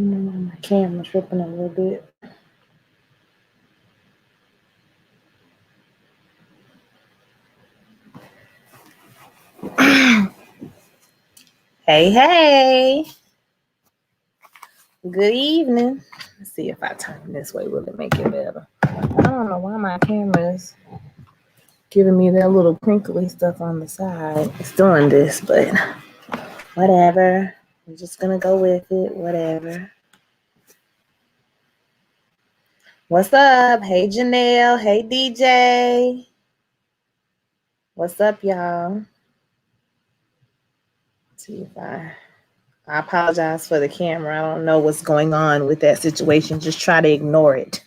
My camera's tripping a little bit. Hey. Good evening. Let's see if I turn this way. Will it make it better? I don't know why my camera's giving me that little crinkly stuff on the side. It's doing this, but whatever. I'm just going to go with it. Whatever. What's up? Hey, Janelle. Hey, DJ. What's up, y'all? Let's see if I apologize for the camera. I don't know what's going on with that situation. Just try to ignore it.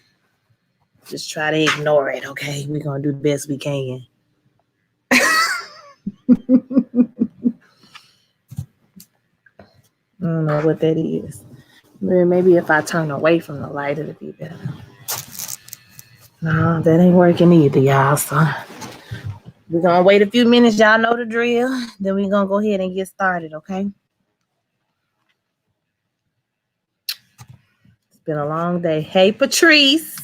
Just try to ignore it, okay? We're going to do the best we can. I don't know what that is. Maybe if I turn away from the light, it'll be better. No, that ain't working either, y'all. So we're going to wait a few minutes. Y'all know the drill. Then we're going to go ahead and get started, okay? It's been a long day. Hey, Patrice.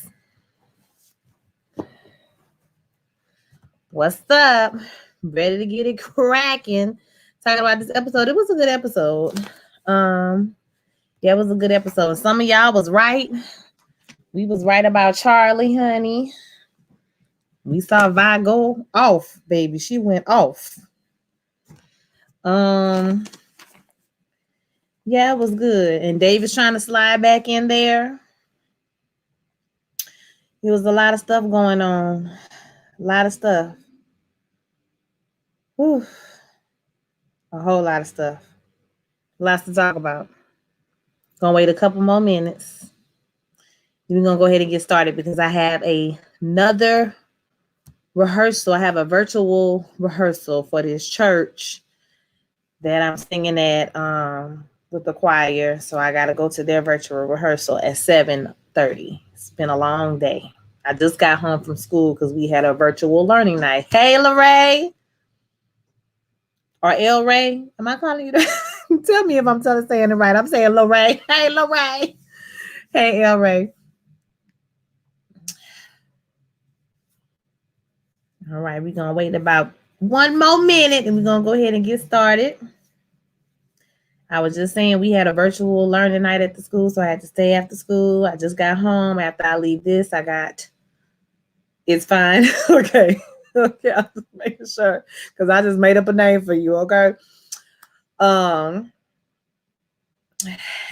What's up? Ready to get it cracking. Talking about this episode. It was a good episode. Yeah, it was a good episode. Some of y'all was right. We was right about Charlie, honey. We saw Vi go off, baby. She went off. Yeah, it was good. And David's trying to slide back in there. There was a lot of stuff going on. A lot of stuff. Whew. A whole lot of stuff. Lots to talk about. Gonna wait a couple more minutes. We're gonna go ahead and get started because I have another rehearsal. I have a virtual rehearsal for this church that I'm singing at with the choir. So I gotta go to their virtual rehearsal at 7:30. It's been a long day. I just got home from school because we had a virtual learning night. Hey, LaRae. Or El Ray. Am I calling you that? Tell me if I'm saying it right. I'm saying LaRae. Hey, LaRae. Hey, El Ray. All right, we're going to wait about one more minute and we're going to go ahead and get started. I was just saying we had a virtual learning night at the school, so I had to stay after school. I just got home. After I leave this, it's fine. Okay. Okay, I'm just making sure because I just made up a name for you, okay? And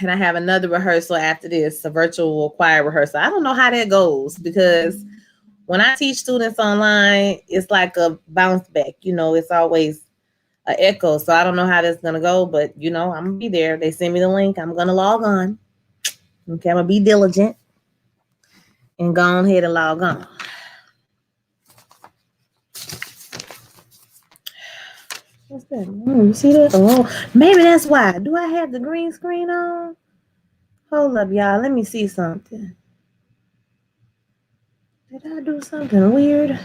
I have another rehearsal after this, a virtual choir rehearsal. I don't know how that goes because when I teach students online, it's like a bounce back. You know, it's always an echo. So I don't know how that's going to go, but, you know, I'm going to be there. They send me the link. I'm going to log on. Okay, I'm going to be diligent and go ahead and log on. What's that? You see that? Oh, maybe that's why. Do I have the green screen on? Hold up, y'all. Let me see something. Did I do something weird?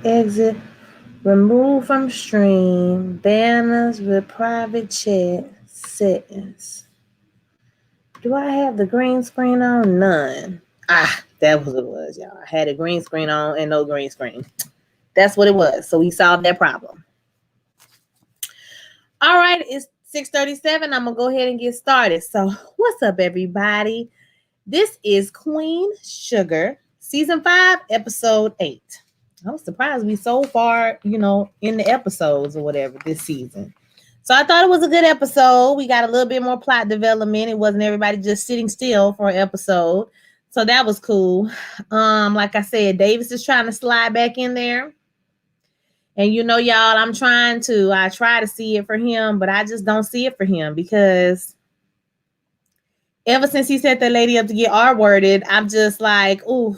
Exit. Remove from stream. Banners with private chat. Settings. Do I have the green screen on? None. That was what it was, y'all. I had a green screen on and no green screen. That's what it was. So we solved that problem. All right, it's 6:37. I'm going to go ahead and get started. So what's up, everybody? This is Queen Sugar, Season 5, Episode 8. I was surprised we so far, you know, in the episodes or whatever this season. So I thought it was a good episode. We got a little bit more plot development. It wasn't everybody just sitting still for an episode. So that was cool. Like I said, Davis is trying to slide back in there. And you know, y'all, I try to see it for him, but I just don't see it for him because ever since he set that lady up to get R-worded, I'm just like, ooh,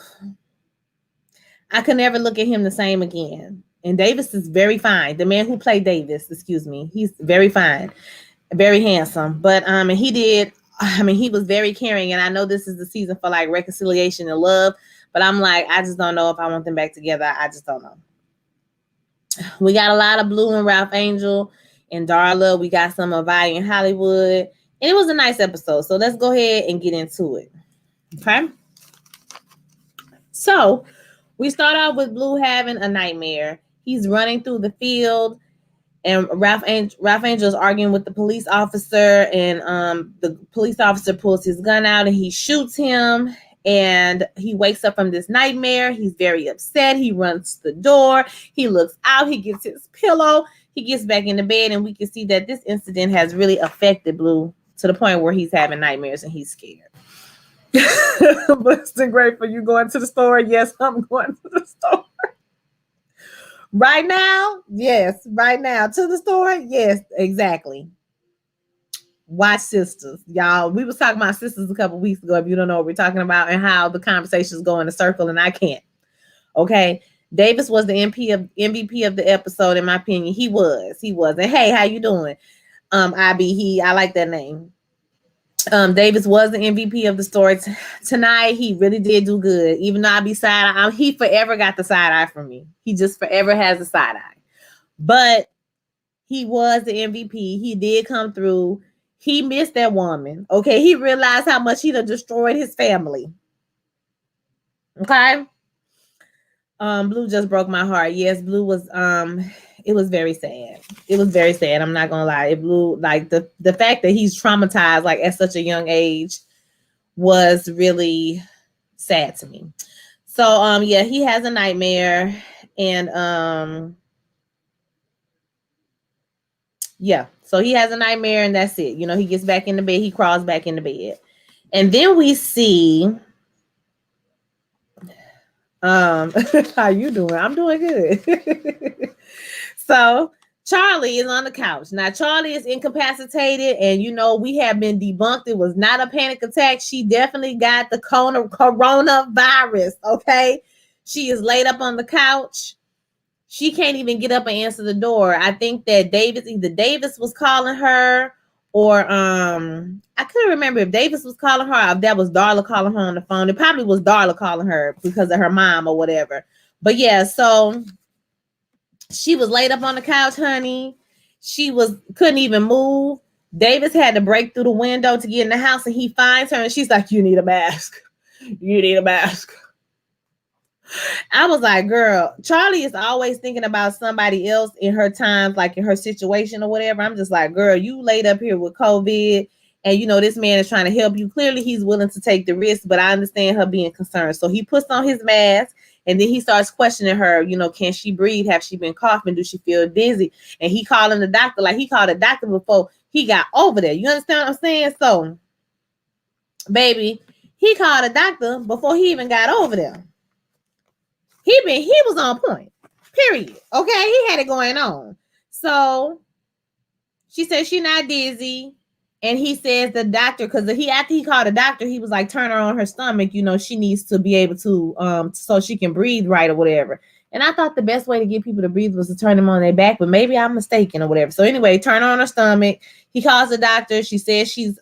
I could never look at him the same again. And Davis is very fine. The man who played Davis, he's very fine, very handsome. But he was very caring. And I know this is the season for like reconciliation and love, but I'm like, I just don't know if I want them back together. I just don't know. We got a lot of Blue and Ralph Angel and Darla. We got some of Vi in Hollywood. And it was a nice episode. So let's go ahead and get into it. Okay. So we start off with Blue having a nightmare. He's running through the field, and Ralph Angel is arguing with the police officer, and the police officer pulls his gun out and he shoots him, and he wakes up from this nightmare. He's very upset. He runs to the door. He looks out. He gets his pillow. He gets back in the bed, and we can see that this incident has really affected Blue to the point where he's having nightmares and he's scared. Blessed and grateful, you going to the store? Yes, I'm going to the store. Right now? Yes, right now. To the store? Yes, exactly. Watch Sisters. Y'all, we was talking about Sisters a couple weeks ago, if you don't know what we're talking about, and how the conversations go in a circle, and I can't. Okay? Davis was the MVP of the episode, in my opinion. He was. And hey, how you doing? I like that name. Davis was the MVP of the story tonight. He really did do good. Even though I be he forever got the side eye from me. He just forever has a side eye. But he was the MVP. He did come through. He missed that woman. Okay, he realized how much he done destroyed his family. Okay. Blue just broke my heart. Yes, Blue was it was very sad. It was very sad. I'm not gonna lie. It blew, like, the fact that he's traumatized like at such a young age was really sad to me. So yeah, he has a nightmare, and yeah, so he has a nightmare, and that's it. You know, he gets back in the bed, he crawls back in the bed, and then we see how you doing? I'm doing good. So Charlie is on the couch. Now, Charlie is incapacitated, and you know, we have been debunked. It was not a panic attack. She definitely got the coronavirus. Okay. She is laid up on the couch. She can't even get up and answer the door. I think that either Davis was calling her, or I couldn't remember if Davis was calling her or if that was Darla calling her on the phone. It probably was Darla calling her because of her mom or whatever. But yeah, so she was laid up on the couch, honey. She couldn't even move. Davis had to break through the window to get in the house, and he finds her, and she's like, "You need a mask. You need a mask." I was like, girl, Charlie is always thinking about somebody else in her times, like in her situation or whatever. I'm just like, girl, you laid up here with COVID, and you know, this man is trying to help you. Clearly, he's willing to take the risk, but I understand her being concerned. So he puts on his mask, and then he starts questioning her, you know, can she breathe? Have she been coughing? Do she feel dizzy? And he calling the doctor, like he called the doctor before he got over there. You understand what I'm saying? So, baby, he called a doctor before he even got over there. He was on point, period. Okay, he had it going on. So she said she's not dizzy, and he says the doctor, because after he called the doctor, he was like, turn her on her stomach. You know, she needs to be able to so she can breathe right or whatever. And I thought the best way to get people to breathe was to turn them on their back, but maybe I'm mistaken or whatever. So anyway, turn her on her stomach. He calls the doctor. She says he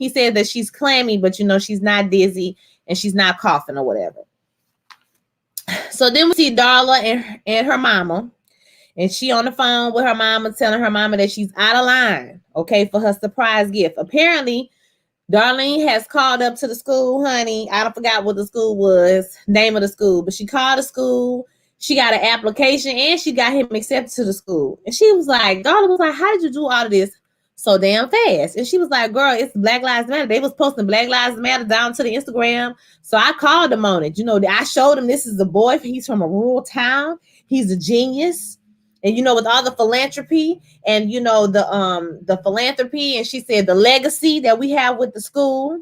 said that she's clammy, but you know, she's not dizzy and she's not coughing or whatever. So then we see Darla and her mama, and she on the phone with her mama, telling her mama that she's out of line, okay, for her surprise gift. Apparently, Darlene has called up to the school, honey. I don't forgot what the school was, name of the school, but she called the school. She got an application, and she got him accepted to the school. And she was like, Darla was like, how did you do all of this so damn fast? And she was like, girl, it's Black Lives Matter. They was posting Black Lives Matter down to the Instagram. So I called them on it. You know, I showed him this is a boy. He's from a rural town. He's a genius. And, you know, with all the philanthropy and, you know, the philanthropy, and she said the legacy that we have with the school,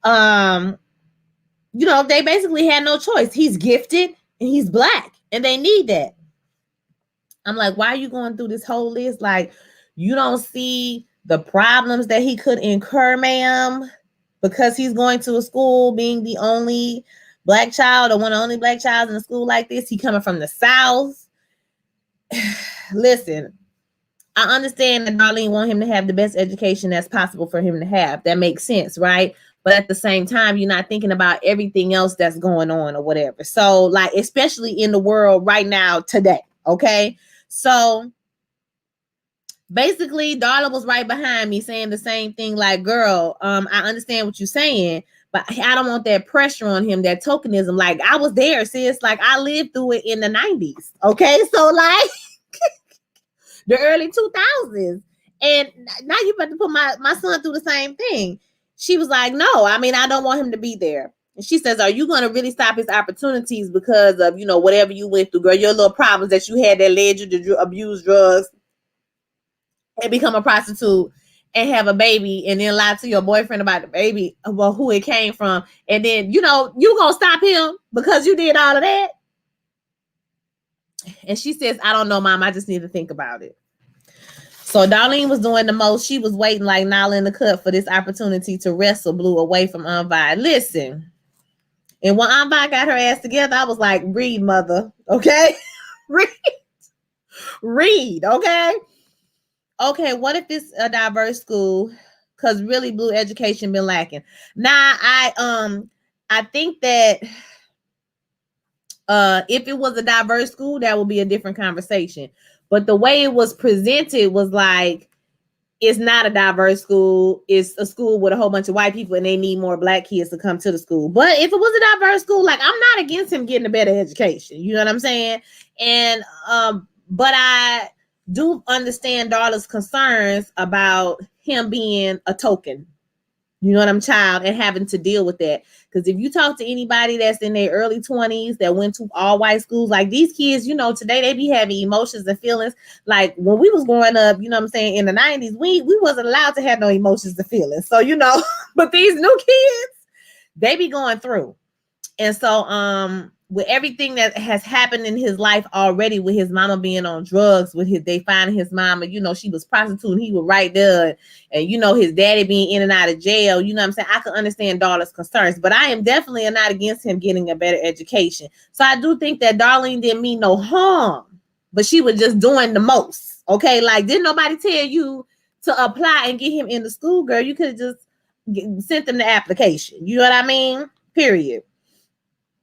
you know, they basically had no choice. He's gifted and he's Black, and they need that. I'm like, why are you going through this whole list? Like, you don't see the problems that he could incur, ma'am, because he's going to a school being the only Black child, or one of the only Black child in a school like this. He coming from the South. Listen, I understand that Darlene want him to have the best education that's possible for him to have. That makes sense, right? But at the same time, you're not thinking about everything else that's going on or whatever. So, like, especially in the world right now, today, okay? So Basically, Darla was right behind me saying the same thing, like, girl, I understand what you're saying, but I don't want that pressure on him, that tokenism. Like, I was there, sis. Like, I lived through it in the 90s. Okay, so like the early 2000s. And now you about to put my son through the same thing. She was like, no, I mean, I don't want him to be there. And she says, are you going to really stop his opportunities because of, whatever you went through, girl, your little problems that you had that led you to abuse drugs and become a prostitute and have a baby and then lie to your boyfriend about the baby, well, who it came from. And then, you going to stop him because you did all of that? And she says, I don't know, Mom. I just need to think about it. So Darlene was doing the most. She was waiting like Nala in the cut for this opportunity to wrestle Blue away from Aunt Vi. Listen, and when Aunt Vi got her ass together, I was like, read, mother, okay? read, okay? Okay, what if it's a diverse school? Because really, Blue education been lacking. Now, I think that if it was a diverse school, that would be a different conversation. But the way it was presented was like, it's not a diverse school. It's a school with a whole bunch of white people and they need more black kids to come to the school. But if it was a diverse school, like, I'm not against him getting a better education. You know what I'm saying? And, but I do understand Darla's concerns about him being a token. You know what I'm child and having to deal with that. Because if you talk to anybody that's in their early 20s that went to all white schools, like these kids, today they be having emotions and feelings. Like when we was growing up, you know what I'm saying, in the 90s, we wasn't allowed to have no emotions and feelings. So, but these new kids, they be going through. And so with everything that has happened in his life already, with his mama being on drugs, they finding his mama, she was prostituting, he was right there, and his daddy being in and out of jail, you know what I'm saying? I can understand Darla's concerns, but I am definitely not against him getting a better education. So I do think that Darlene didn't mean no harm, but she was just doing the most. Okay, like, didn't nobody tell you to apply and get him into school, girl? You could have just sent them the application. You know what I mean? Period.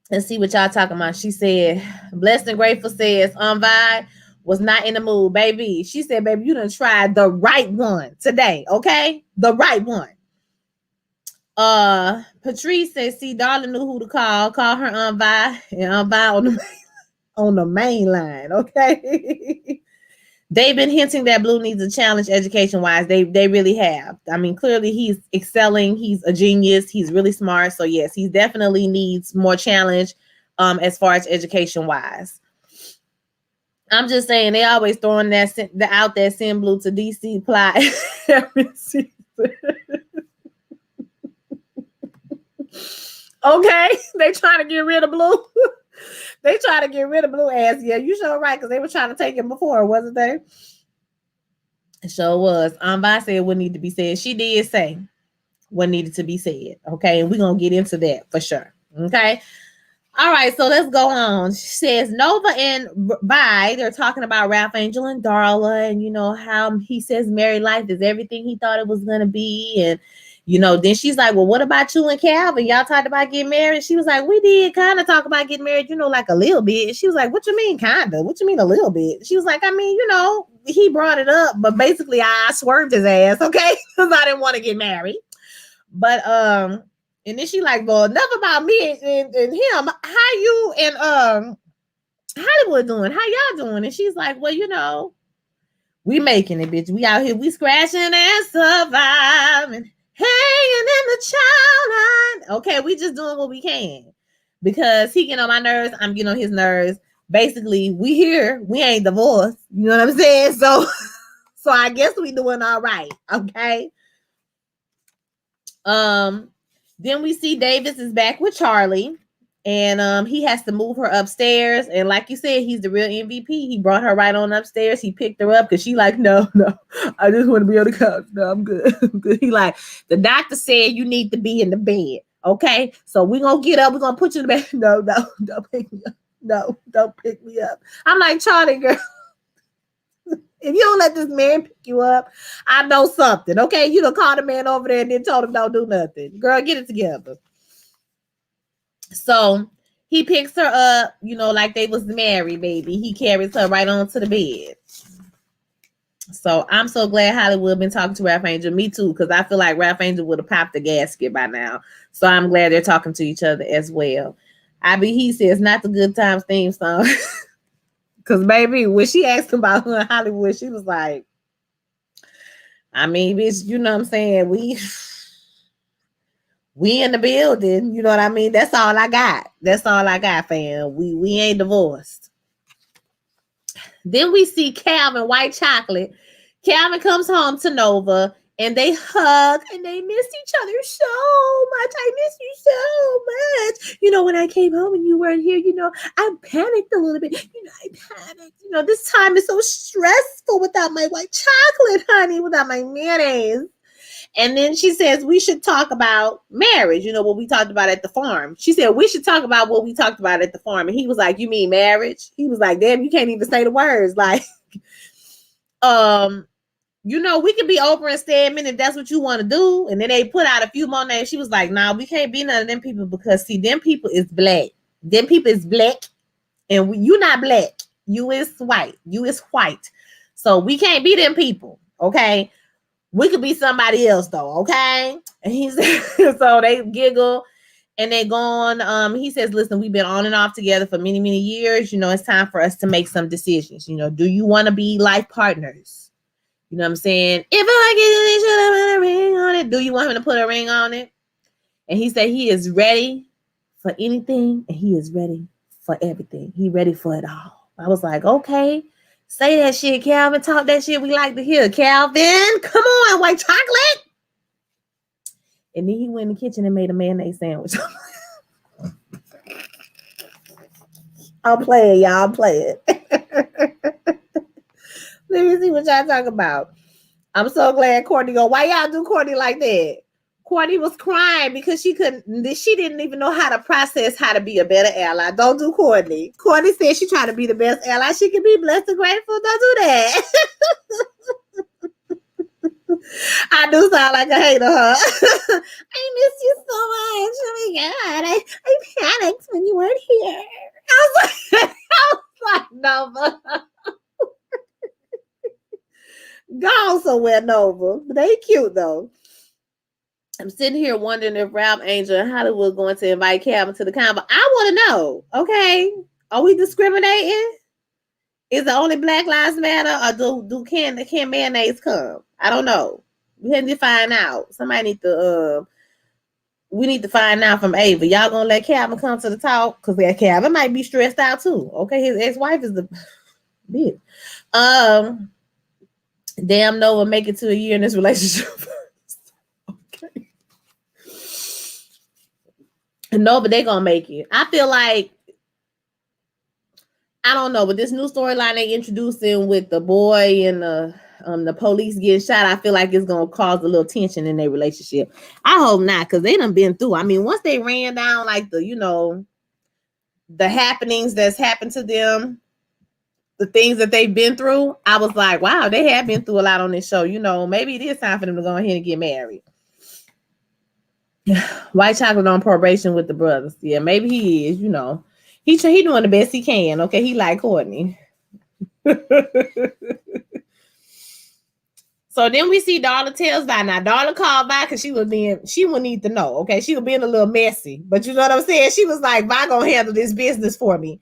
Let's see what y'all talking about. She said, Blessed and Grateful says, Vi was not in the mood, baby. She said, baby, you done tried the right one today, okay? The right one. Patrice says, see, Darla knew who to call. Call her Vi and Vi on the main line, okay? They've been hinting that Blue needs a challenge education-wise. They really have. I mean, clearly he's excelling. He's a genius. He's really smart. So, yes, he definitely needs more challenge as far as education-wise. I'm just saying, they always throwing that out there, send Blue to DC plot every season. Okay? They trying to get rid of Blue. They try to get rid of Blue ass. Yeah, you sure right, because they were trying to take him before, wasn't they? It sure was. Vi said what needed to be said. She did say what needed to be said. Okay, and we're going to get into that for sure. Okay. All right, so let's go on. She says Nova and Vi, they're talking about Ralph Angel and Darla, and how he says married life is everything he thought it was going to be. And then she's like, well, what about you and Calvin? Y'all talked about getting married? She was like, we did kind of talk about getting married, like a little bit. She was like, what you mean kind of? What you mean a little bit? She was like, I mean, he brought it up, but basically I swerved his ass, okay? Because I didn't want to get married. But, and then she like, well, enough about me and him. How you and Hollywood doing? How y'all doing? And she's like, well, we making it, bitch. We out here, we scratching and surviving. Hanging in the child line. Okay, we just doing what we can because he get on my nerves. I'm getting on his nerves. Basically, we here. We ain't divorced. You know what I'm saying? So I guess we doing all right. Okay. Then we see Davis is back with Charlie, and he has to move her upstairs. And like you said, he's the real MVP. He brought her right on upstairs. He picked her up because she like, no, I just want to be on the couch. No, I'm good. I'm good. He like, the doctor said you need to be in the bed. Okay, so we're gonna get up. We're gonna put you in the bed. No, don't pick me up. No, don't pick me up. I'm like, Charlie, girl. If you don't let this man pick you up, I know something. Okay, you done called the man over there and then told him don't do nothing. Girl, get it together. So he picks her up, like they was married, baby. He carries her right onto the bed. So I'm so glad Hollywood been talking to Ralph Angel. Me too, because I feel like Ralph Angel would have popped the gasket by now. So I'm glad they're talking to each other as well. He says not the Good Times theme song. Because baby, when she asked him about her in Hollywood, she was like, I mean, bitch, you know what I'm saying? We in the building, you know what I mean? That's all I got. That's all I got, fam. We ain't divorced. Then we see Calvin, White Chocolate. Calvin comes home to Nova and they hug and they miss each other so much. I miss you so much. You know, when I came home and you weren't here, you know, I panicked a little bit. You know, I panicked. You know, this time is so stressful without my white chocolate, honey, without my mayonnaise. And then she says, we should talk about marriage, you know, what we talked about at the farm. She said, we should talk about what we talked about at the farm. And he was like, you mean marriage? He was like, damn, you can't even say the words. Like, you know, we could be over in Stedman if that's what you want to do. And then they put out a few more names. She was like, nah, we can't be none of them people because, see, them people is black. Them people is black. And you not black. You is white. You is white. So we can't be them people, okay? We could be somebody else though, okay? And he said, so they giggle and they go on. He says, listen, we've been on and off together for many, many years. You know, it's time for us to make some decisions. You know, do you want to be life partners? You know what I'm saying? If I like it, they should have put a ring on it. Do you want him to put a ring on it? And he said he is ready for anything and he is ready for everything. He ready for it all. I was like, okay. Say that shit, Calvin. Talk that shit we like to hear. Calvin, come on, white chocolate. And then he went in the kitchen and made a mayonnaise sandwich. I'll play it, y'all. I'll play it. Let me see what y'all talk about. I'm so glad Courtney go. Why y'all do Courtney like that? Courtney was crying because she didn't even know how to process how to be a better ally. Don't do Courtney. Courtney said she tried to be the best ally she can be. Blessed and grateful. Don't do that. I do sound like a hater, huh? I miss you so much. Oh my God. I panicked when you weren't here. I was like, Nova. Go somewhere, Nova. They cute though. I'm sitting here wondering if Ralph Angel and Hollywood going to invite Calvin to the convo. I want to know, okay? Are we discriminating? Is it only Black Lives Matter or can mayonnaise come? I don't know. We need to find out. Somebody need to we need to find out from Ava. Y'all gonna let Calvin come to the talk? Because Calvin might be stressed out too. Okay, his ex-wife is the bitch. Damn Nova make it to a year in this relationship. Okay. No, but they gonna make it. I feel like I don't know, but this new storyline they introducing with the boy and the police getting shot, I feel like it's gonna cause a little tension in their relationship. I hope not, because they done been through. I mean, once they ran down like the happenings that's happened to them, the things that they've been through, I was like, wow, they have been through a lot on this show. You know, maybe it is time for them to go ahead and get married. White Chocolate on probation with the brothers. Yeah, maybe he is, you know. He doing the best he can. Okay, he like Courtney. So then we see Darla tells Vi. Now Darla called Vi because she would need to know. Okay, she was being a little messy, but you know what I'm saying. She was like, Vi gonna handle this business for me.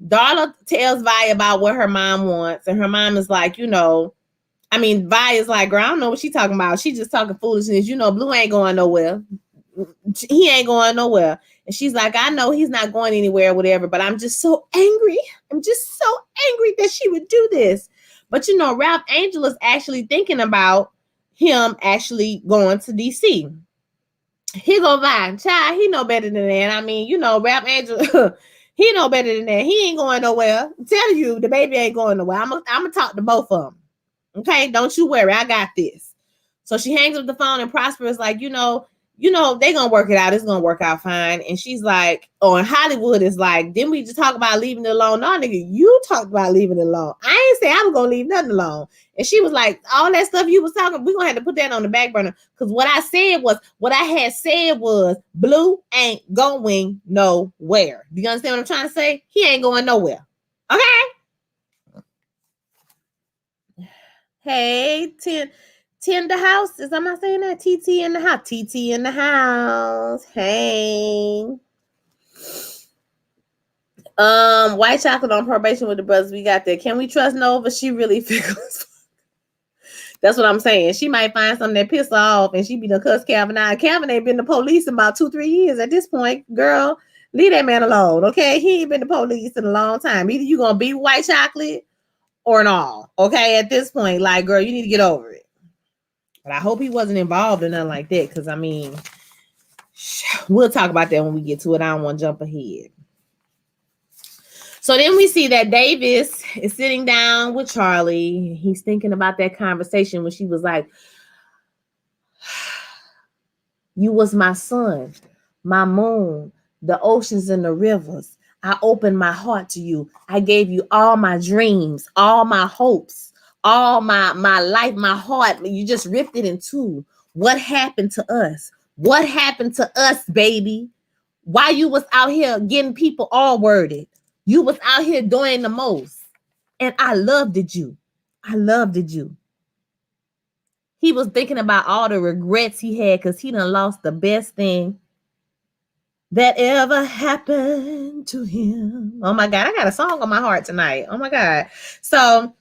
Darla tells Vi about what her mom wants, and her mom is like, you know, I mean, Vi is like, girl, I don't know what she's talking about. She just talking foolishness. You know, Blue ain't going nowhere. He ain't going nowhere. And she's like, I know he's not going anywhere, whatever, but I'm just so angry. I'm just so angry that she would do this. But you know, Ralph Angel is actually thinking about him actually going to DC. He go by, child, he know better than that. I mean, you know, Ralph Angel, he know better than that. He ain't going nowhere. I'm telling you, the baby ain't going nowhere. I'm gonna talk to both of them. Okay, don't you worry, I got this. So she hangs up the phone and Prosper is like, you know, they gonna work it out. It's gonna work out fine. And she's like, and Hollywood is like, didn't we just talk about leaving it alone? No, nigga, you talked about leaving it alone. I ain't say I was gonna leave nothing alone. And she was like, all that stuff you was talking, we're gonna have to put that on the back burner. Because what I had said was, Blue ain't going nowhere. Do you understand what I'm trying to say? He ain't going nowhere. Okay? Hey, Tender House. Is am I saying that? TT in the house. TT in the house. Hey. White chocolate on probation with the brothers. We got that. Can we trust Nova? She really feels. That's what I'm saying. She might find something that piss her off and she be the cuss Calvin out. Calvin ain't been the police in about 2-3 years at this point. Girl, leave that man alone, okay? He ain't been the police in a long time. Either you gonna be white chocolate or not, okay? At this point, like, girl, you need to get over it. But I hope he wasn't involved in nothing like that, because, I mean, we'll talk about that when we get to it. I don't want to jump ahead. So then we see that Davis is sitting down with Charlie. He's thinking about that conversation when she was like, you was my sun, my moon, the oceans and the rivers. I opened my heart to you. I gave you all my dreams, all my hopes, all my life, my heart. You just ripped it in two. What happened to us? What happened to us, baby? Why you was out here getting people all worded? You was out here doing the most. And I loved you. I loved you. He was thinking about all the regrets he had because he done lost the best thing that ever happened to him. Oh my God, I got a song on my heart tonight. Oh my God. So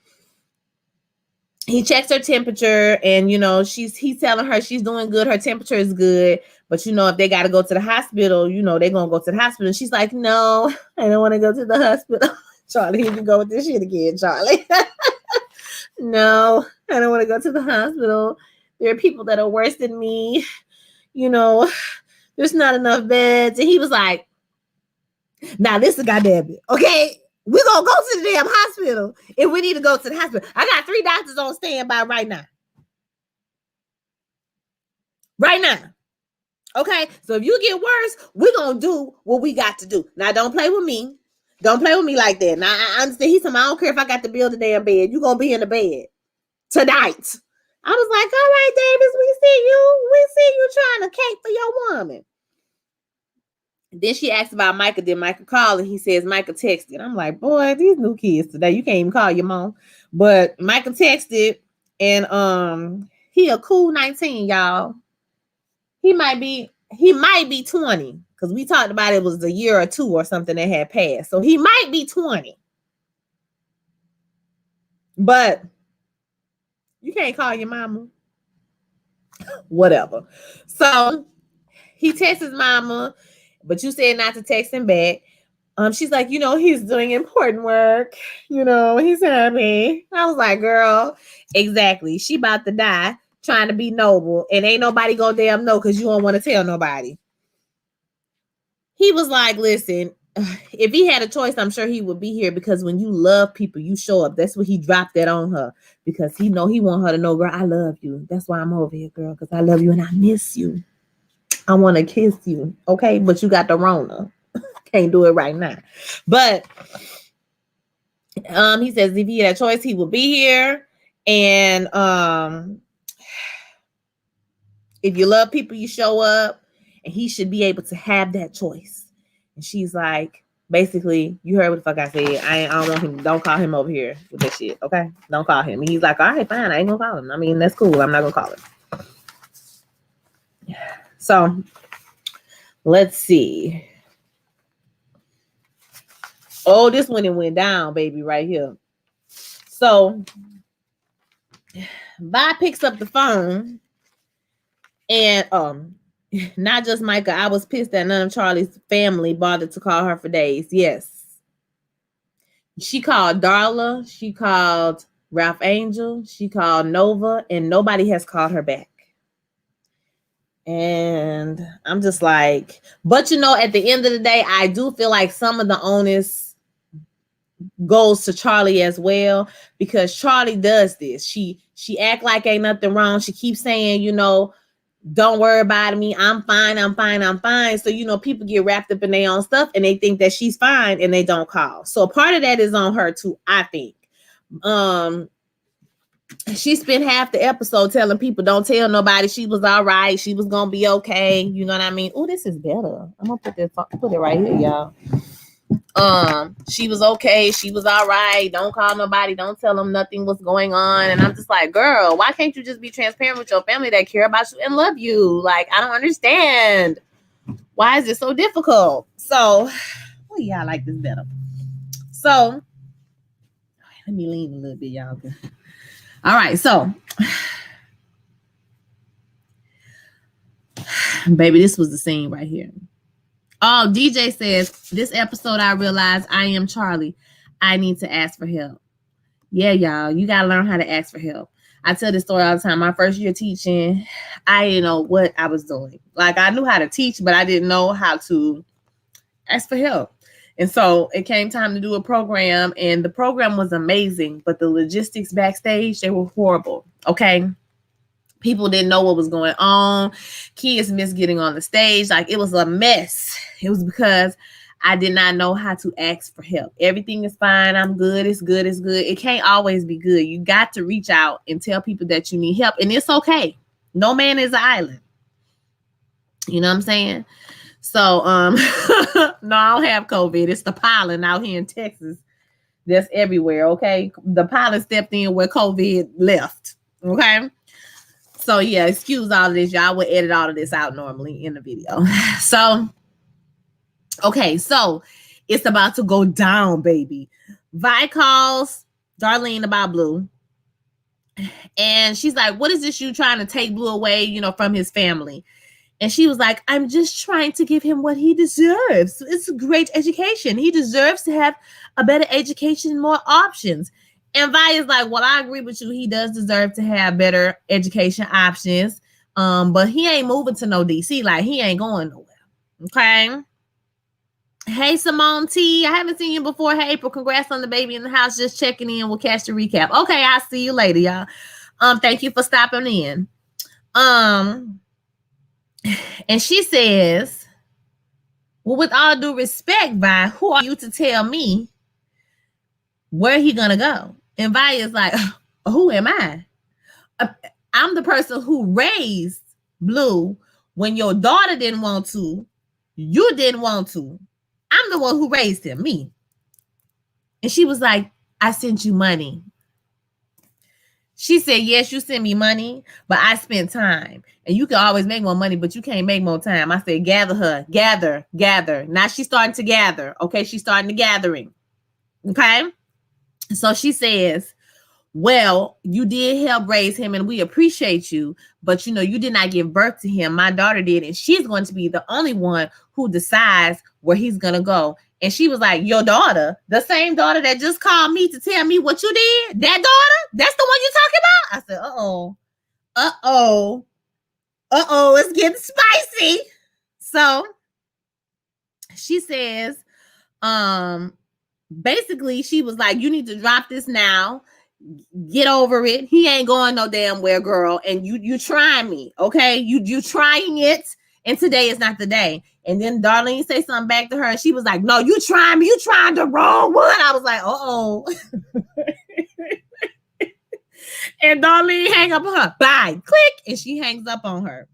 he checks her temperature and, you know, he's telling her she's doing good. Her temperature is good. But, you know, if they got to go to the hospital, you know, they're going to go to the hospital. And she's like, no, I don't want to go to the hospital. Charlie, here you go with this shit again, Charlie. No, I don't want to go to the hospital. There are people that are worse than me. You know, there's not enough beds. And he was like, now listen, goddamn it, okay? We're going to go to the damn hospital if we need to go to the hospital. I got 3 doctors on standby right now. Right now. Okay? So if you get worse, we're going to do what we got to do. Now, don't play with me. Don't play with me like that. Now, I understand. He's saying, I don't care if I got to build a damn bed. You're going to be in the bed tonight. I was like, all right, Davis, we see you. We see you trying to cake for your woman. Then she asked about Micah. Did Micah call? And he says Micah texted. I'm like, boy, these new kids today, you can't even call your mom. But Micah texted, and he a cool 19, y'all. He might be 20, because we talked about it was a year or 2 or something that had passed. So he might be 20. But you can't call your mama. Whatever. So he texts his mama, but you said not to text him back. She's like, you know, he's doing important work. You know, he's happy. I was like, girl, exactly. She about to die trying to be noble, and ain't nobody gonna damn know because you don't want to tell nobody. He was like, listen, if he had a choice, I'm sure he would be here, because when you love people, you show up. That's what he dropped that on her, because he want her to know, girl, I love you. That's why I'm over here, girl, because I love you and I miss you. I want to kiss you, okay? But you got the Rona. Can't do it right now. But he says if he had a choice, he would be here. And if you love people, you show up, and he should be able to have that choice. And she's like, basically, you heard what the fuck I said. I don't want him. Don't call him over here with that shit, okay? Don't call him. And he's like, all right, fine. I ain't gonna call him. I mean, that's cool. I'm not gonna call him. So let's see. Oh, this one, it went down, baby, right here. So Vi picks up the phone, and not just Micah. I was pissed that none of Charlie's family bothered to call her for days. Yes. She called Darla. She called Ralph Angel. She called Nova, and nobody has called her back. And I'm just like, but you know, at the end of the day, I do feel like some of the onus goes to Charlie as well, because Charlie does this. She act like ain't nothing wrong. She keeps saying, you know, don't worry about me. I'm fine. I'm fine. I'm fine. So, you know, people get wrapped up in their own stuff and they think that she's fine and they don't call. So part of that is on her too, I think. She spent half the episode telling people don't tell nobody she was all right. She was going to be okay. You know what I mean? Oh, this is better. I'm going to put it right here, y'all. She was okay. She was all right. Don't call nobody. Don't tell them nothing was going on. And I'm just like, girl, why can't you just be transparent with your family that care about you and love you? Like, I don't understand. Why is it so difficult? So, oh yeah, I like this better. So, let me lean a little bit, y'all. All right, so, baby, this was the scene right here. Oh, DJ says, this episode I realized I am Charlie. I need to ask for help. Yeah, y'all, you got to learn how to ask for help. I tell this story all the time. My first year teaching, I didn't know what I was doing. Like, I knew how to teach, but I didn't know how to ask for help. And so it came time to do a program, and the program was amazing, but the logistics backstage, they were horrible. Okay. People didn't know what was going on. Kids missed getting on the stage. Like, it was a mess. It was because I did not know how to ask for help. Everything is fine. I'm good. It's good. It's good. It can't always be good. You got to reach out and tell people that you need help. And it's okay. No man is an island. You know what I'm saying? So, no, I don't have COVID. It's the pollen out here in Texas that's everywhere, okay? The pollen stepped in where COVID left, okay? So, yeah, excuse all of this. Y'all would edit all of this out normally in the video. So, okay, so it's about to go down, baby. Vi calls Darlene about Blue. And she's like, what is this you trying to take Blue away, you know, from his family? And she was like, I'm just trying to give him what he deserves. It's a great education. He deserves to have a better education and more options. And Vi is like, well, I agree with you. He does deserve to have better education options. But he ain't moving to no DC. Like, he ain't going nowhere. Okay. Hey, Simone T. I haven't seen you before. Hey, April. Congrats on the baby in the house. Just checking in. We'll catch the recap. Okay, I'll see you later, y'all. Thank you for stopping in. And she says, well, with all due respect, Vi, who are you to tell me where he gonna go? And Vi is like, who am I? I'm the person who raised Blue when your daughter didn't want to. You didn't want to. I'm the one who raised him, me. And she was like, I sent you money. She said, yes, you sent me money, but I spent time. And you can always make more money, but you can't make more time. I said, gather her, gather. Now she's starting to gather. Okay, she's starting to gathering. Okay? So she says, well, you did help raise him and we appreciate you, but you know, you did not give birth to him. My daughter did, and she's going to be the only one who decides where he's going to go. And she was like, your daughter, the same daughter that just called me to tell me what you did, that daughter, that's the one you're talking about? I said, it's getting spicy. So she says, basically she was like, you need to drop this now. Get over it. He ain't going no damn where, girl. And you trying me, okay? You trying it, and today is not the day. And then Darlene say something back to her, and she was like, no, you trying me. You trying the wrong one. I was like, and Darlene hang up on her. Bye. Click. And she hangs up on her.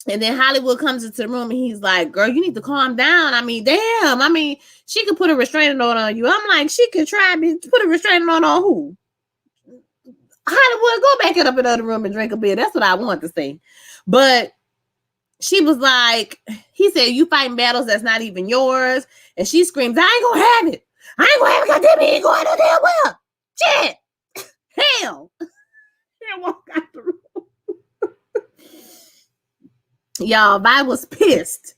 And then Hollywood comes into the room and he's like, girl, you need to calm down. I mean, damn. I mean, she could put a restraining order on you. I'm like, she could try to put a restraining order on who? Hollywood, go back up in the other room and drink a beer. That's what I want to say. But she was like, he said, you fighting battles that's not even yours. And she screams, I ain't gonna have it. I ain't gonna have it because that ain't going no damn well. Shit. Hell. She walked out the room. Y'all, Vi was pissed.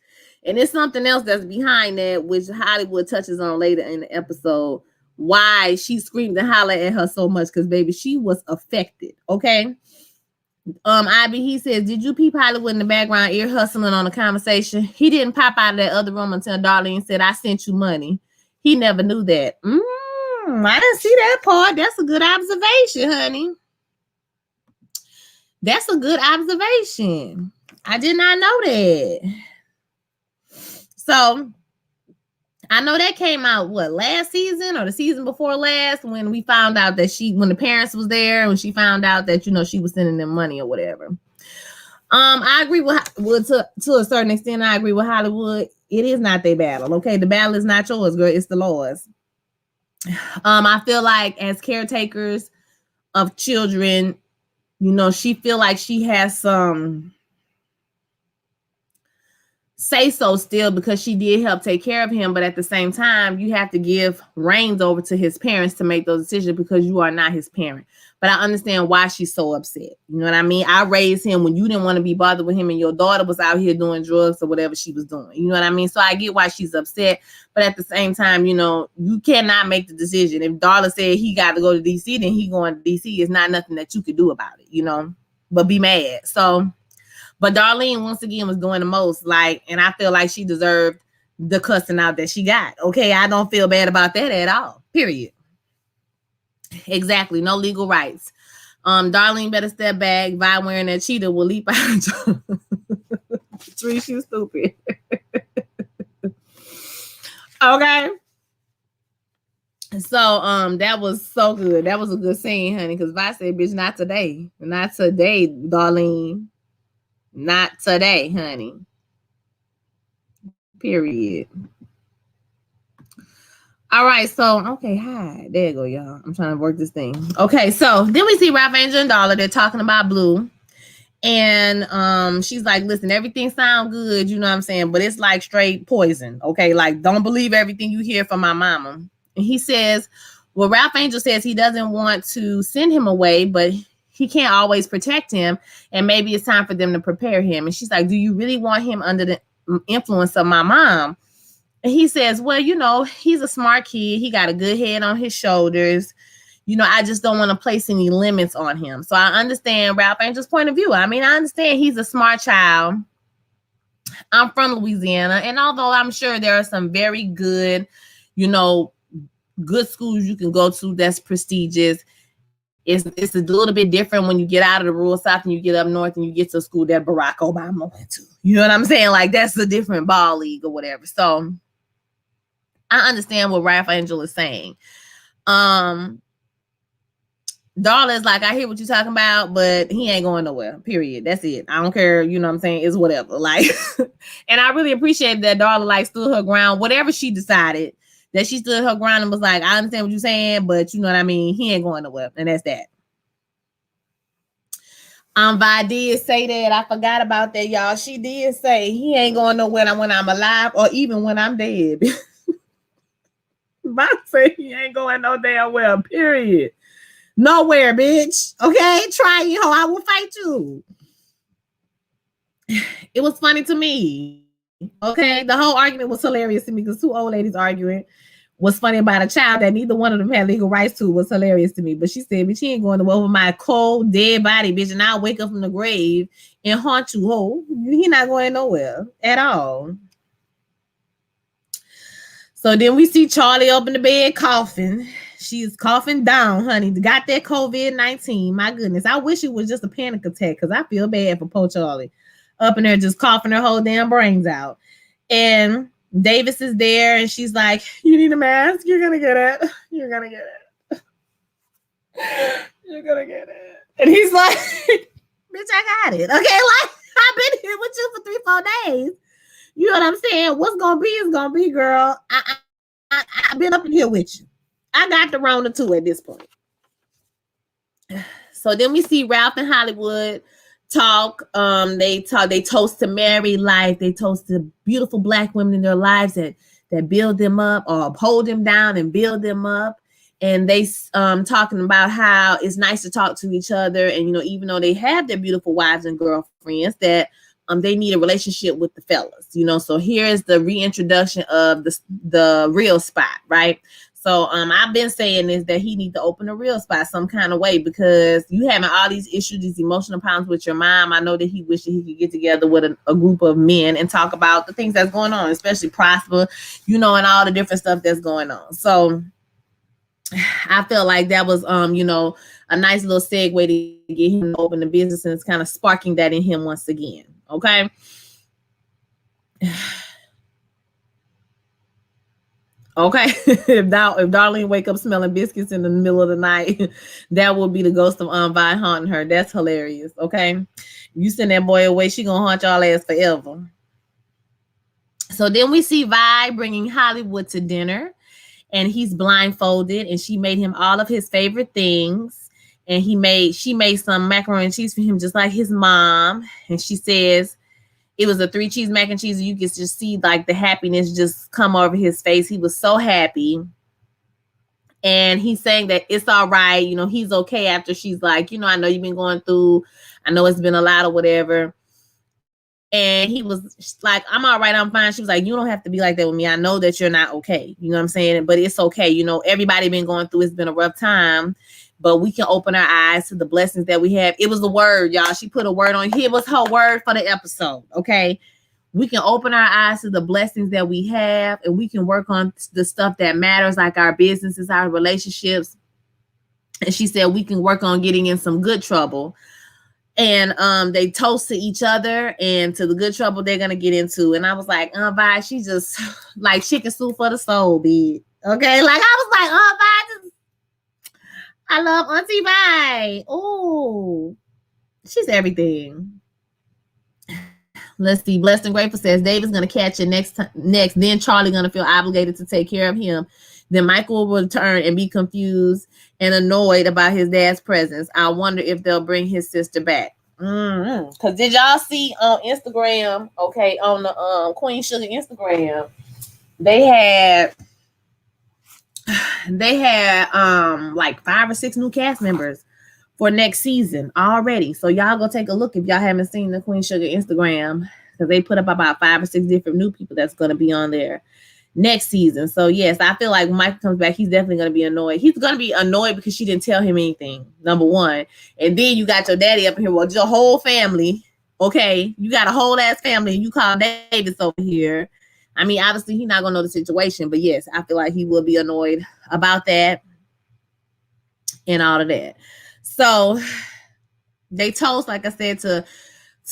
And it's something else that's behind that, which Hollywood touches on later in the episode, why she screamed and hollered at her so much, because baby, she was affected. Okay. Ivy, he says, did you peep Hollywood in the background ear hustling on the conversation? He didn't pop out of that other room until Darlene said, I sent you money. He never knew that. I didn't see that part. That's a good observation, honey. That's a good observation. I did not know that. So I know that came out last season or the season before last, when we found out that when the parents was there, when she found out that, you know, she was sending them money or whatever. I agree with to a certain extent. I agree with Hollywood. It is not their battle. Okay, the battle is not yours, girl. It's the Lord's. I feel like as caretakers of children, you know, she feel like she has some say so still because she did help take care of him, but at the same time you have to give reins over to his parents to make those decisions because you are not his parent. But I understand why she's so upset. You know what I mean? I raised him when you didn't want to be bothered with him and your daughter was out here doing drugs or whatever she was doing. You know what I mean? So I get why she's upset, but at the same time, you know, you cannot make the decision. If Darla said he got to go to DC, then he going to DC. It's not nothing that you could do about it, you know, but be mad. So but Darlene, once again, was doing the most, like, and I feel like she deserved the cussing out that she got. Okay, I don't feel bad about that at all. Period. Exactly. No legal rights. Darlene better step back. Vi wearing that cheetah will leap out. Tree, you stupid. Okay. So that was so good. That was a good scene, honey. Because Vi said, bitch, not today. Not today, Darlene. Not today, honey. Period. All right, so okay, hi. There you go, y'all. I'm trying to work this thing. Okay, so then we see Ralph Angel and Darla. They're talking about Blue. And she's like, listen, everything sounds good, you know what I'm saying? But it's like straight poison. Okay, like don't believe everything you hear from my mama. And he says, well, Ralph Angel says he doesn't want to send him away, but he can't always protect him, and maybe it's time for them to prepare him. And she's like, do you really want him under the influence of my mom? And he says, well, you know, he's a smart kid. He got a good head on his shoulders. You know, I just don't want to place any limits on him. So I understand Ralph Angel's point of view. I mean, I understand he's a smart child. I'm from Louisiana. And although I'm sure there are some very good, you know, good schools you can go to that's prestigious, it's a little bit different when you get out of the rural South and you get up north and you get to a school that Barack Obama went to. You know what I'm saying? Like, that's a different ball league or whatever. So I understand what Ralph Angel is saying. Darla is like, I hear what you're talking about, but he ain't going nowhere. Period. That's it. I don't care. You know what I'm saying? It's whatever. Like, and I really appreciate that Darla like stood her ground. Whatever she decided, that she stood her ground and was like, I understand what you're saying, but you know what I mean? He ain't going nowhere. And that's that. Vi did say that. I forgot about that, y'all. She did say he ain't going nowhere when I'm alive or even when I'm dead. Vi say he ain't going no damn well, period. Nowhere, bitch. Okay? Try it, ho. I will fight you. It was funny to me. Okay? The whole argument was hilarious to me because two old ladies arguing was funny about a child that neither one of them had legal rights to was hilarious to me. But she said, bitch, he ain't going to over my cold, dead body, bitch, and I'll wake up from the grave and haunt you, ho. He not going nowhere at all. So then we see Charlie up in the bed coughing. She's coughing down, honey. Got that COVID-19. My goodness. I wish it was just a panic attack because I feel bad for poor Charlie. Up in there just coughing her whole damn brains out. And Davis is there and she's like, you need a mask? You're going to get it. You're going to get it. You're going to get it. And he's like, bitch, I got it. Okay, like, I've been here with you for 3-4 days. You know what I'm saying? What's going to be is going to be, girl. I've been up in here with you. I got the Rona too at this point. So then we see Ralph and Hollywood talk. They toast to married life. They toast to beautiful Black women in their lives that build them up or hold them down and build them up. And they talking about how it's nice to talk to each other. And, you know, even though they have their beautiful wives and girlfriends, that they need a relationship with the fellas, you know. So here is the reintroduction of the real spot, right? So I've been saying is that he needs to open a real spot some kind of way because you having all these issues, these emotional problems with your mom. I know that he wished that he could get together with a group of men and talk about the things that's going on, especially Prosper, you know, and all the different stuff that's going on. So I felt like that was, you know, a nice little segue to get him to open the business, and it's kind of sparking that in him once again. Okay. Okay. if Darlene wake up smelling biscuits in the middle of the night, that will be the ghost of Aunt Vi haunting her. That's hilarious. Okay. You send that boy away, she gonna haunt y'all ass forever. So then we see Vi bringing Hollywood to dinner, and he's blindfolded, and she made him all of his favorite things. And she made some macaroni and cheese for him, just like his mom. And she says it was a 3-cheese mac and cheese. And you could just see like the happiness just come over his face. He was so happy. And he's saying that it's all right. You know, he's okay after she's like, you know, I know you've been going through, I know it's been a lot or whatever. And he was like, I'm all right, I'm fine. She was like, you don't have to be like that with me. I know that you're not okay. You know what I'm saying? But it's okay. You know, everybody been going through, it's been a rough time, but we can open our eyes to the blessings that we have. It was the word, y'all. She put a word on here. It was her word for the episode. Okay. We can open our eyes to the blessings that we have, and we can work on the stuff that matters, like our businesses, our relationships. And she said we can work on getting in some good trouble. And they toast to each other and to the good trouble they're gonna get into. And I was like, Vi, she just like chicken soup for the soul, bitch. Okay, like I was like, Vi, I love Auntie Vi. Oh, she's everything. Let's see. Blessed and Grateful says David's gonna catch it next. Then Charlie gonna feel obligated to take care of him. Then Michael will return and be confused and annoyed about his dad's presence. I wonder if they'll bring his sister back. Because did y'all see on Instagram, okay, on the Queen Sugar Instagram, they had like 5 or 6 new cast members for next season already. So y'all go take a look if y'all haven't seen the Queen Sugar Instagram, because they put up about 5 or 6 different new people that's going to be on there next season. So yes, I feel like when Mike comes back, he's definitely going to be annoyed. He's going to be annoyed because she didn't tell him anything, number one. And then you got your daddy up here, well, your whole family. Okay, you got a whole ass family, and you call Davis over here. I mean, obviously he's not going to know the situation, but yes, I feel like he will be annoyed about that and all of that. So they toast, like I said, to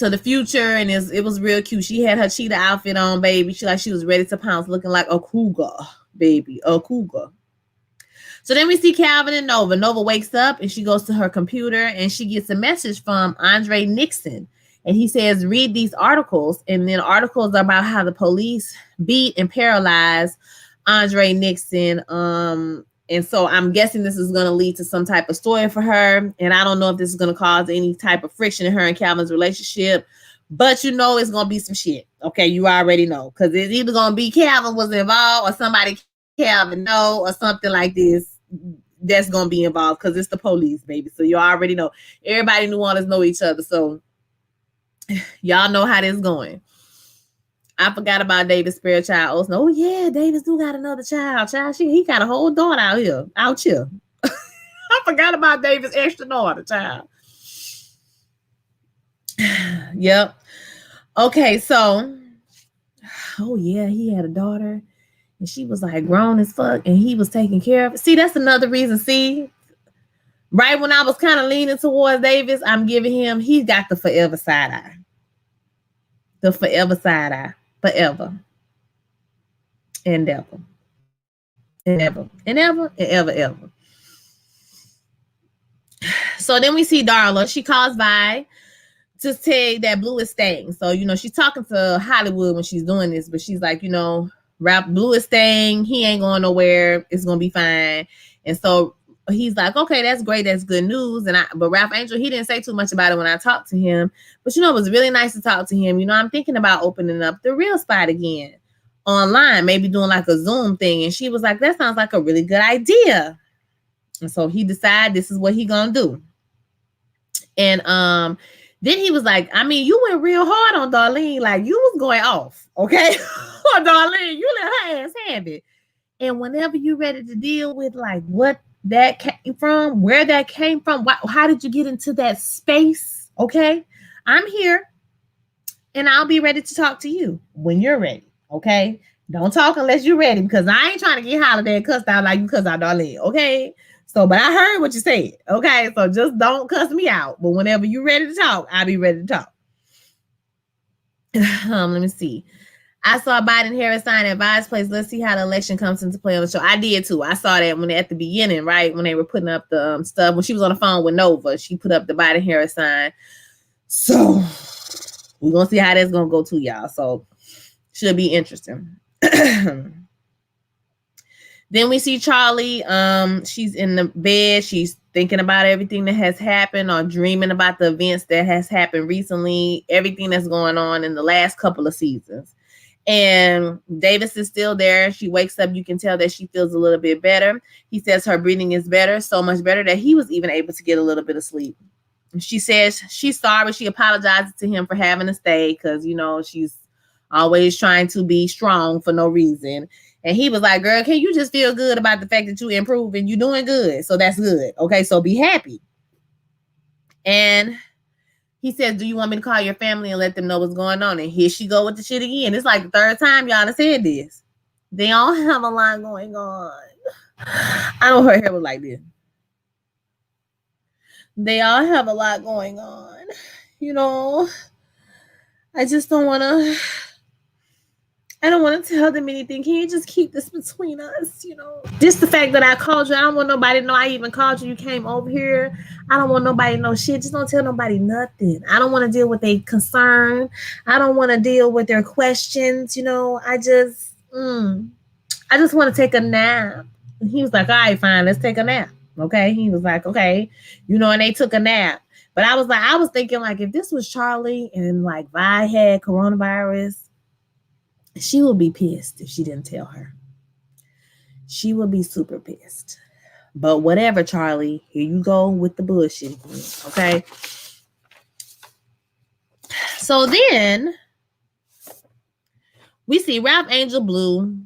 the future, and it was real cute. She had her cheetah outfit on, baby. She was ready to pounce, looking like a cougar, baby, a cougar. So then we see Calvin and Nova. Nova wakes up and she goes to her computer and she gets a message from Andre Nixon. And he says, read these articles. And then articles about how the police beat and paralyzed Andre Nixon. And so I'm guessing this is going to lead to some type of story for her. And I don't know if this is going to cause any type of friction in her and Calvin's relationship. But you know it's going to be some shit. Okay, you already know. Because it's either going to be Calvin was involved or somebody Calvin know or something like this that's going to be involved, because it's the police, baby. So you already know. Everybody in New Orleans know each other. So y'all know how this is going. I forgot about David's spare child. Olsen. Oh yeah, Davis do got another child. He got a whole daughter out here. I forgot about David's extra daughter, child. Yep. Okay, so oh yeah, he had a daughter, and she was like grown as fuck, and he was taking care of it. See, that's another reason. See, right when I was kind of leaning towards Davis, I'm giving him, he's got the forever side eye. The forever side eye. Forever and ever and ever and ever and ever, ever. So then we see Darla. She calls Vi to say that Blue is staying. So, you know, she's talking to Hollywood when she's doing this, but she's like, you know, Blue is staying. He ain't going nowhere. It's going to be fine. And so he's like, okay, that's great. That's good news. But Ralph Angel, he didn't say too much about it when I talked to him. But, you know, it was really nice to talk to him. You know, I'm thinking about opening up the Real Spot again online, maybe doing like a Zoom thing. And she was like, that sounds like a really good idea. And so he decided this is what he gonna do. And then he was like, I mean, you went real hard on Darlene. Like, you was going off, okay? On Darlene, you let her ass have it. And whenever you're ready to deal with like what that came from, where that came from, how did you get into that space? Okay, I'm here and I'll be ready to talk to you when you're ready. Okay, don't talk unless you're ready, because I ain't trying to get hollered at and cussed out like you cussed out Darlene. Okay, so but I heard what you said. Okay, so just don't cuss me out. But whenever you're ready to talk, I'll be ready to talk. Let me see. I saw Biden Harris sign at Vi's place. Let's see how the election comes into play on the show. I did too. I saw that when at the beginning, right? When they were putting up the stuff. When she was on the phone with Nova, she put up the Biden Harris sign. So we're going to see how that's going to go too, y'all. So should be interesting. Then we see Charlie. She's in the bed. She's thinking about everything that has happened or dreaming about the events that has happened recently, everything that's going on in the last couple of seasons. And Davis is still there. She wakes up. You can tell that she feels a little bit better. He says her breathing is better, so much better that he was even able to get a little bit of sleep. She says she's sorry. She apologizes to him for having to stay because, you know, she's always trying to be strong for no reason. And he was like, girl, can you just feel good about the fact that you improve and you're doing good? So that's good. Okay, so be happy. And he says, do you want me to call your family and let them know what's going on? And here she go with the shit again. It's like the third time y'all have said this. They all have a lot going on. I know her hair was like this. They all have a lot going on. You know, I just don't want to... I don't want to tell them anything. Can you just keep this between us? You know, just the fact that I called you. I don't want nobody to know I even called you. You came over here. I don't want nobody to know shit. Just don't tell nobody nothing. I don't want to deal with their concern. I don't want to deal with their questions. You know, I just want to take a nap. And he was like, all right, fine. Let's take a nap. Okay. He was like, okay. You know, and they took a nap. But I was thinking like, if this was Charlie and like Vi had coronavirus, she would be pissed if she didn't tell her. She would be super pissed. But whatever, Charlie, here you go with the bullshit again, okay? So then we see Ralph Angel, Blue,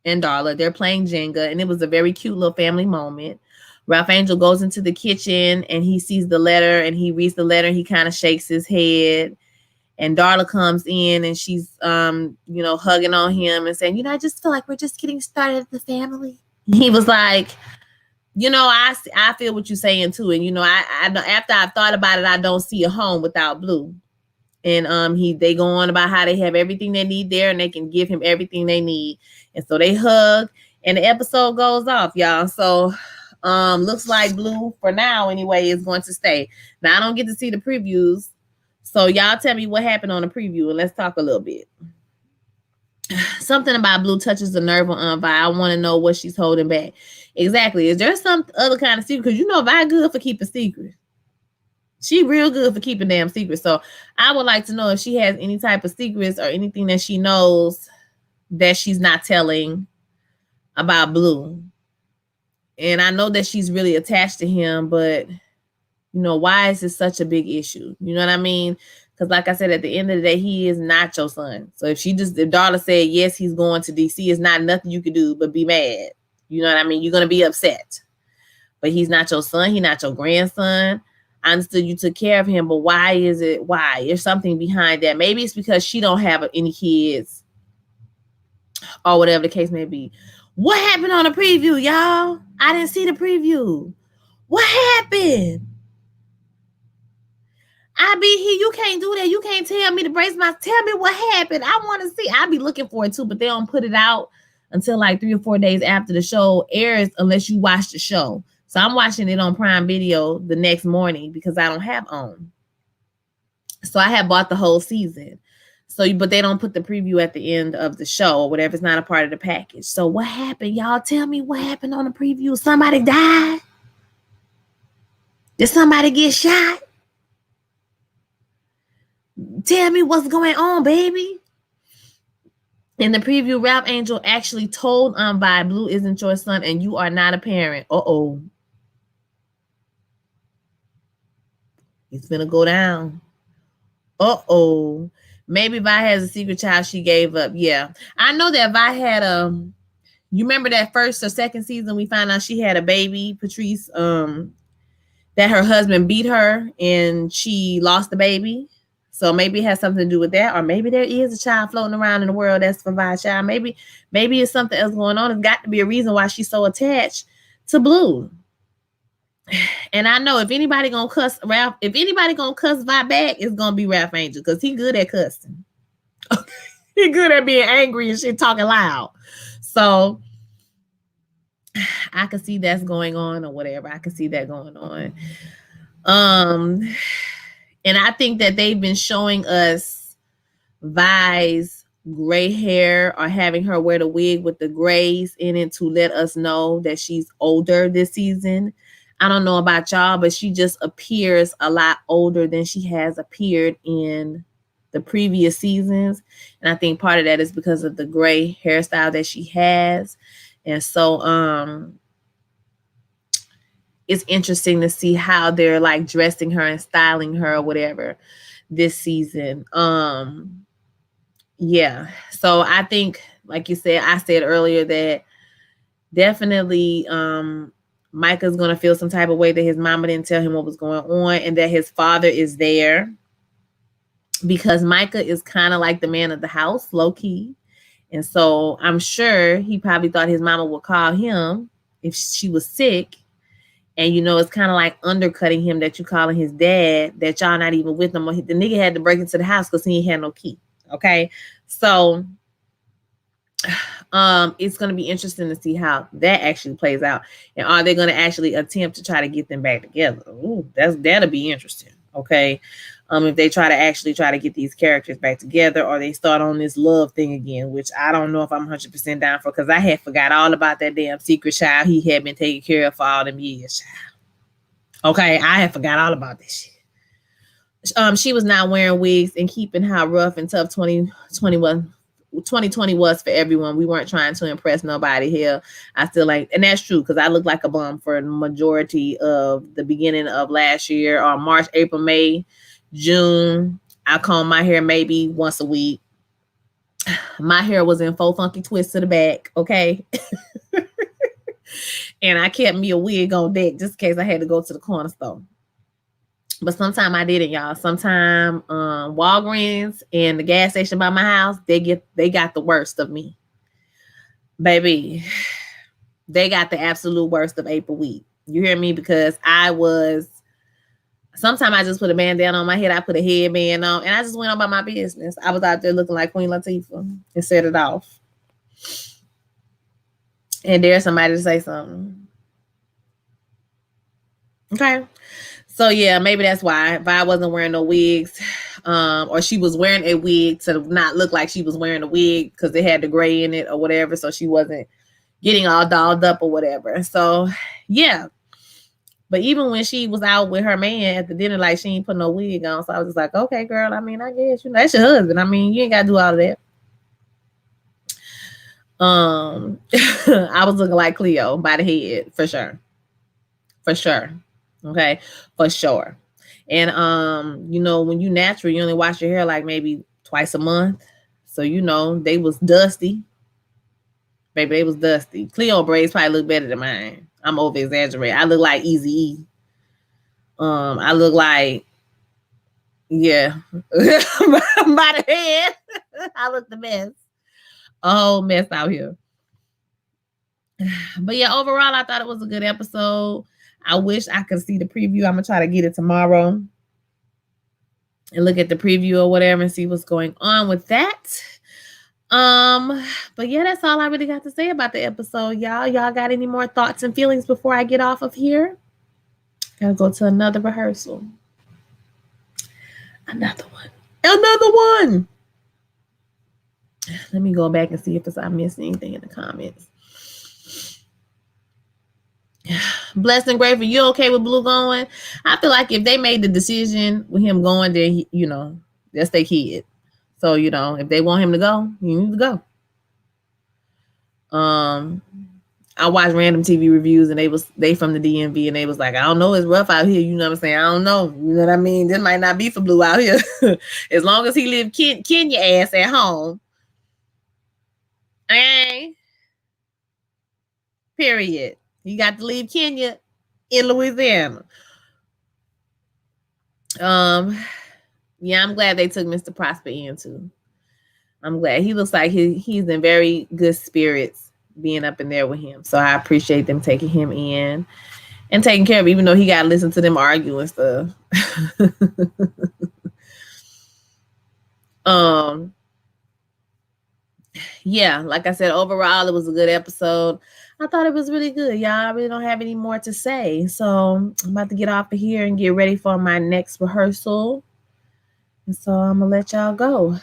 and Darla. They're playing Jenga, and it was a very cute little family moment. Ralph Angel goes into the kitchen, and he sees the letter, and he reads the letter, and he kind of shakes his head. And Darla comes in and she's, hugging on him and saying, I just feel like we're just getting started as the family. He was like, I feel what you're saying too. And, I after I've thought about it, I don't see a home without Blue. And they go on about how they have everything they need there and they can give him everything they need. And so they hug and the episode goes off, y'all. So looks like Blue, for now anyway, is going to stay. Now, I don't get to see the previews. So y'all tell me what happened on the preview and let's talk a little bit. Something about Blue touches the nerve on Vi. I want to know what she's holding back. Exactly. Is there some other kind of secret? Because Vi good for keeping secrets. She real good for keeping damn secrets. So I would like to know if she has any type of secrets or anything that she knows that she's not telling about Blue. And I know that she's really attached to him, but why is this such a big issue? You know what I mean? Because like I said, at the end of the day, he is not your son. So if Darla said, yes, he's going to DC, it's not nothing you could do but be mad. You know what I mean? You're going to be upset. But he's not your son. He's not your grandson. I understood you took care of him, but why is it? Why? There's something behind that. Maybe it's because she don't have any kids or whatever the case may be. What happened on the preview, y'all? I didn't see the preview. What happened? I be here. You can't do that. You can't tell me to brace my. Tell me what happened. I want to see. I be looking for it too, but they don't put it out until like 3 or 4 days after the show airs, unless you watch the show. So I'm watching it on Prime Video the next morning because I don't have OWN. So I have bought the whole season. So, but they don't put the preview at the end of the show or whatever. It's not a part of the package. So what happened? Y'all tell me what happened on the preview. Somebody died? Did somebody get shot? Tell me what's going on, baby. In the preview, Ralph Angel actually told Vi, Blue isn't your son and you are not a parent. Uh-oh. It's gonna go down. Uh-oh. Maybe Vi has a secret child she gave up. Yeah. I know that Vi had you remember that first or second season we found out she had a baby, Patrice, that her husband beat her and she lost the baby. So maybe it has something to do with that, or maybe there is a child floating around in the world that's for Vi's child. Maybe it's something else going on. It's got to be a reason why she's so attached to Blue. And I know if anybody gonna cuss Vi back, it's gonna be Ralph Angel because he good at cussing. Okay. He good at being angry and shit, talking loud. So I can see that's going on or whatever. I can see that going on. And I think that they've been showing us Vi's gray hair or having her wear the wig with the grays in it to let us know that she's older this season. I don't know about y'all, but she just appears a lot older than she has appeared in the previous seasons. And I think part of that is because of the gray hairstyle that she has. And so it's interesting to see how they're like dressing her and styling her or whatever this season. Yeah. So I think, like you said, I said earlier that definitely Micah's going to feel some type of way that his mama didn't tell him what was going on and that his father is there, because Micah is kind of like the man of the house, low key. And so I'm sure he probably thought his mama would call him if she was sick. And, you know, it's kind of like undercutting him that you calling his dad, that y'all not even with him. The nigga had to break into the house because he ain't had no key. Okay. So it's going to be interesting to see how that actually plays out. And are they going to actually attempt to try to get them back together? Ooh, that'll be interesting. Okay. If they try to get these characters back together, or they start on this love thing again, which I don't know if I'm 100% down for, because I had forgot all about that damn secret child he had been taking care of for all them years. Okay, I had forgot all about this shit. She was not wearing wigs and keeping how rough and tough 2020 was for everyone. We weren't trying to impress nobody here. I still like, and that's true, because I looked like a bum for the majority of the beginning of last year, or March, April, May, June. I comb my hair maybe once a week. My hair was in full funky twists to the back, okay? And I kept me a wig on deck just in case I had to go to the corner store. But sometime I didn't, y'all. Sometime Walgreens and the gas station by my house, they got the worst of me. Baby, they got the absolute worst of April week. You hear me? Because sometimes I just put a bandana on my head. I put a headband on, and I just went on by my business. I was out there looking like Queen Latifah and set it off. And there's somebody to say something. Okay. So yeah, maybe that's why Vi wasn't wearing no wigs, or she was wearing a wig to not look like she was wearing a wig because they had the gray in it or whatever. So she wasn't getting all dolled up or whatever. So yeah. But even when she was out with her man at the dinner, like, she ain't put no wig on. So I was just like, okay, girl, I mean, I guess, you know, that's your husband. I mean, you ain't got to do all of that. I was looking like Cleo by the head, for sure. For sure. Okay. For sure. And, you know, when you natural, you only wash your hair like maybe twice a month. So, you know, they was dusty. Baby, they was dusty. Cleo braids probably look better than mine. I'm over exaggerating. I look like Eazy-E. I look like, yeah, by the head. I look the best. A whole mess out here. But yeah, overall, I thought it was a good episode. I wish I could see the preview. I'm gonna try to get it tomorrow and look at the preview or whatever and see what's going on with that. But yeah, that's all I really got to say about the episode, y'all. Y'all got any more thoughts and feelings before I get off of here? Gotta go to another rehearsal. Another one. Let me go back and see if I missed anything in the comments. Blessed and grateful. You okay with Blue going? I feel like if they made the decision with him going, then you know, that's their kid. So, you know, if they want him to go, you need to go. I watched random TV reviews and they from the DMV and they was like, I don't know, it's rough out here. You know what I'm saying? I don't know. You know what I mean? This might not be for Blue out here. As long as he live Kenya ass at home. Okay. Period. You got to leave Kenya in Louisiana. Yeah, I'm glad they took Mr. Prosper in too. I'm glad. He looks like he's in very good spirits being up in there with him. So I appreciate them taking him in and taking care of him, even though he got to listen to them argue and stuff. yeah, like I said, overall, it was a good episode. I thought it was really good, y'all. I really don't have any more to say. So I'm about to get off of here and get ready for my next rehearsal. And so I'm going to let y'all go.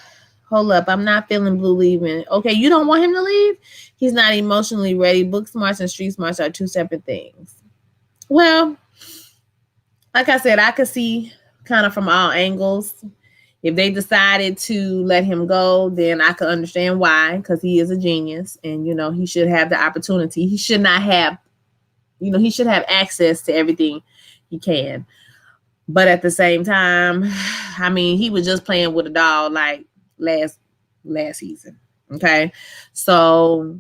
Hold up. I'm not feeling Blue leaving. Okay, you don't want him to leave? He's not emotionally ready. Book smarts and street smarts are two separate things. Well, like I said, I could see kind of from all angles. If they decided to let him go, then I could understand why, because he is a genius and, he should have the opportunity. He should not have, he should have access to everything he can. But at the same time, I mean, he was just playing with a doll like last season. Okay. So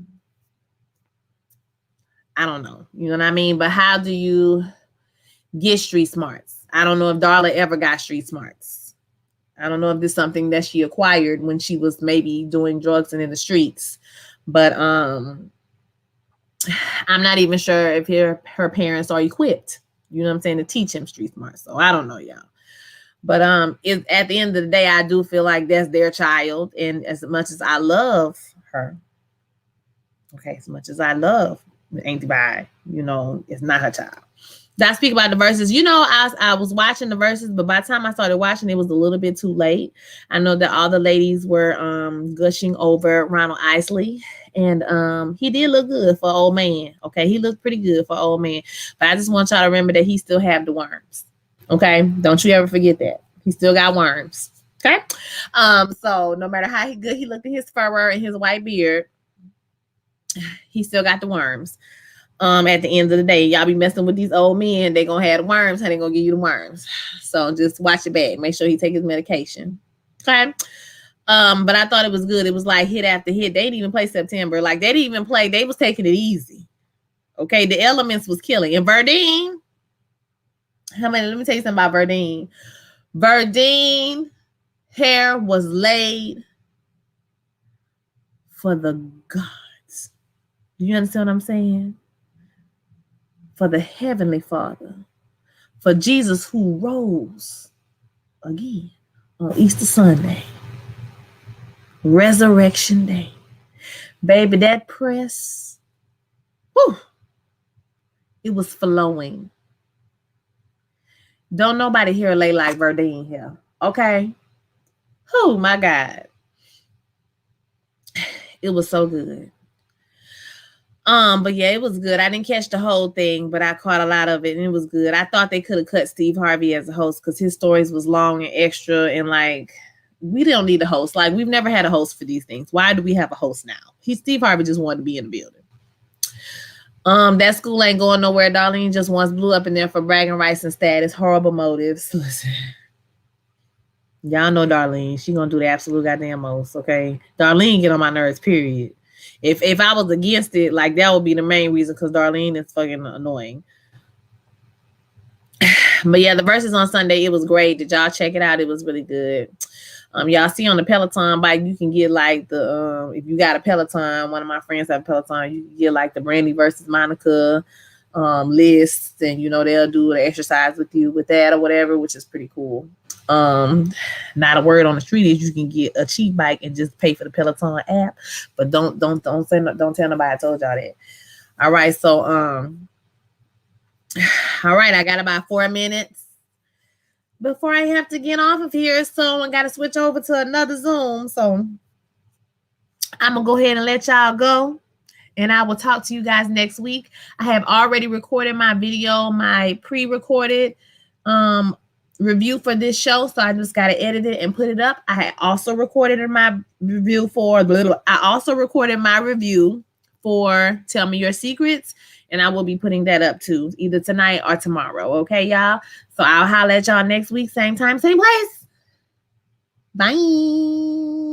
I don't know. You know what I mean? But how do you get street smarts? I don't know if Darla ever got street smarts. I don't know if this is something that she acquired when she was maybe doing drugs and in the streets. But I'm not even sure if her parents are equipped, you know what I'm saying, to teach him street smarts. So I don't know, y'all. But at the end of the day, I do feel like that's their child. And as much as I love her, okay, as much as I love Auntie Bye, it's not her child. Did I speak about the verses? I was watching the verses, but by the time I started watching, it was a little bit too late. I know that all the ladies were gushing over Ronald Isley, and he did look good for old man. Okay, he looked pretty good for old man. But I just want y'all to remember that he still have the worms. Okay, don't you ever forget that. He still got worms. Okay, so no matter how good he looked in his fur and his white beard, he still got the worms. At the end of the day, y'all be messing with these old men, they gonna have the worms, and they gonna give you the worms. So just watch your back. Make sure he take his medication. Okay. But I thought it was good. It was like hit after hit. They didn't even play September. Like they didn't even play. They was taking it easy. Okay. The Elements was killing. And Verdine. Let me tell you something about Verdine. Verdine hair was laid for the gods. Do you understand what I'm saying? For the Heavenly Father, for Jesus who rose again on Easter Sunday, Resurrection Day. Baby, that press, whew, it was flowing. Don't nobody here lay like Verdine here, okay? Oh, my God. It was so good. But yeah, it was good. I didn't catch the whole thing, but I caught a lot of it, and it was good. I thought they could have cut Steve Harvey as a host because his stories was long and extra, and like we don't need a host. Like we've never had a host for these things. Why do we have a host now? Steve Harvey just wanted to be in the building. That school ain't going nowhere. Darlene just wants Blue up in there for bragging rights and status. Horrible motives. Listen, y'all know Darlene. She gonna do the absolute goddamn most. Okay, Darlene get on my nerves. Period. If I was against it, like that would be the main reason because Darlene is fucking annoying. But yeah, the verses on Sunday, it was great. Did y'all check it out? It was really good. Y'all see on the Peloton bike, you can get like the if you got a Peloton, one of my friends have a Peloton, you can get like the Brandy versus Monica lists, and they'll do the exercise with you with that or whatever, which is pretty cool. Not a word on the street is you can get a cheap bike and just pay for the Peloton app, but don't tell nobody I told y'all that. All right, so all right, I got about 4 minutes before I have to get off of here, so I got to switch over to another Zoom. So I'm gonna go ahead and let y'all go, and I will talk to you guys next week. I have already recorded my video, my pre-recorded review for this show, so I just got to edit it and put it up. I had also recorded my review for Tell Me Your Secrets, and I will be putting that up too, either tonight or tomorrow. Okay, y'all? So I'll holler at y'all next week, same time, same place. Bye.